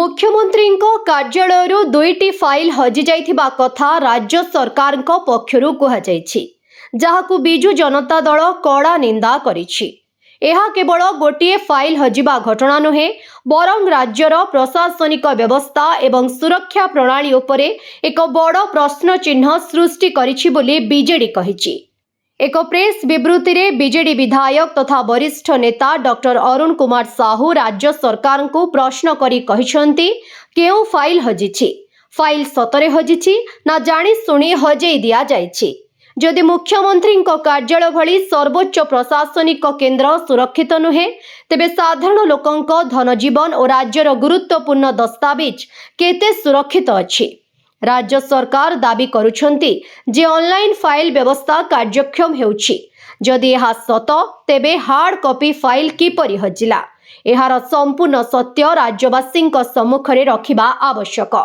मुख्यमंत्री कार्यालय दुईटी फाइल हजि जाइथिबा कथा राज्य सरकार पक्षरु कुहाଯାଇଛି, जहाकु बिजु जनता दल कड़ा निंदा करिछि। यह केवल गोटे फाइल हजिबा घटना नुहे, बरं राज्यर प्रशासनिक व्यवस्था एवं सुरक्षा प्रणाली उपरे एक बड़ प्रश्न चिन्ह सृष्टि करिछि बोली बीजेडी कहिछि। एक प्रेस विवृत्ति में बीजेडी विधायक तथा वरिष्ठ नेता डॉक्टर अरुण कुमार साहू राज्य सरकार को प्रश्न करी कहिसंती, केउ फाइल हजिछि, फाइल सतरे हजिछि ना जानी सुनी हजेई दिया जाइछि। जदि मुख्यमंत्री कार्यालय भली सर्वोच्च प्रशासनिक केन्द्र सुरक्षित नुहे, तेबे साधारण लोकंक धन जीवन और राज्यर गुरुत्वपूर्ण दस्तावेज केते सुरक्षित अछि। राज्य सरकार दाबी करुछंती जे ऑनलाइन फाइल व्यवस्था कार्यक्षम हेउछि। जदि यह सत, तेबे हार्ड कॉपी फाइल किपरि हजिला, एहार संपूर्ण सत्य राज्यवासी सम्मुखरे रखिबा आवश्यक।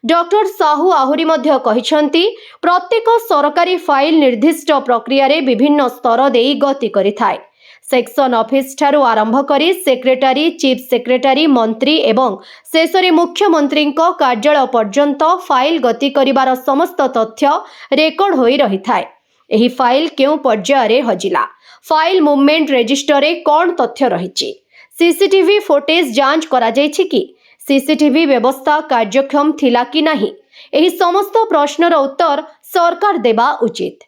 डॉक्टर साहू आहुरी मध्य कहिसंती, प्रत्येक सरकारी फाइल निर्दिष्ट प्रक्रिया रे विभिन्न स्तर देई गति करिथाय। सेक्शन ऑफिस ठारू आरंभ करी सेक्रेटारी, चीफ सेक्रेटारी, मंत्री एवं शेषरे मुख्यमंत्री कार्यालय पर्यंत फाइल गति करिबार समस्त तथ्य रेकर्ड होई रहिथाय। एही फाइल केउ पर्याय रे हजिला, फाइल मूवमेंट रजिस्टर रे कोन तथ्य रहिछि, सीसीटीवी फुटेज जांच करा जायछि कि, सीसीटीवी व्यवस्था कार्यक्षम थिला कि नाही, एही समस्त प्रश्नर उत्तर सरकार देबा उचित।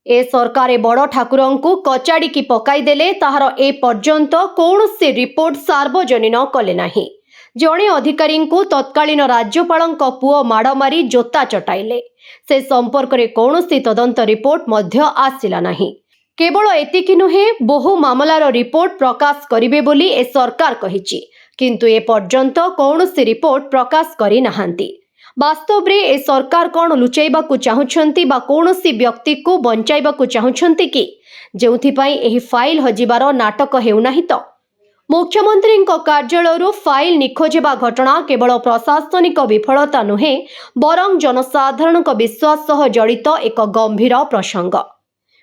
ए सरकार बड़ ठाकुर को कचाड़ी की पकाई देले, ताहार ए पर्यंत कौनसी रिपोर्ट सार्वजनीन कले नाही। जड़े अधिकारी को तत्कालीन राज्यपाल पुओ माड़ मारी जोता चटाइले, से संपर्क में कौनसी तदंत रिपोर्ट मध्य आसिला नाही। केवल एतिकी नुहे, बहु मामलार रिपोर्ट प्रकाश करिवे बोली ए सरकार कहिछि, किंतु ए पर्यंत कौनसी रिपोर्ट प्रकाश करि नाहांती। वास्तव रे ए सरकार कौन लुचाइबा को चाहुछंती बा कौनसी व्यक्ति को बंचाइबा को चाहुछंती कि, जेउथि पई एही फाइल हजिबार नाटक हेउ नाही तो। मुख्यमंत्री कार्यालय फाइल निखोजिबा घटना केवल प्रशासनिक विफलता नुहे, बरं जनसाधारण विश्वास सह जड़ित एक गंभीर प्रसंग।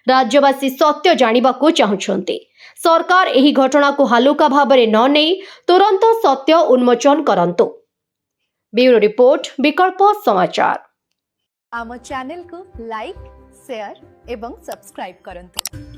राज्यवासी सत्य जानिबा को चाहुछंती। सरकार एही घटना को हालुका भाबरे न नै तुरंत सत्य उन्मोचन करंतु। ब्यूरो रिपोर्ट, विकल्प समाचार। आम चैनल को लाइक, शेयर एवं सब्सक्राइब करंतु।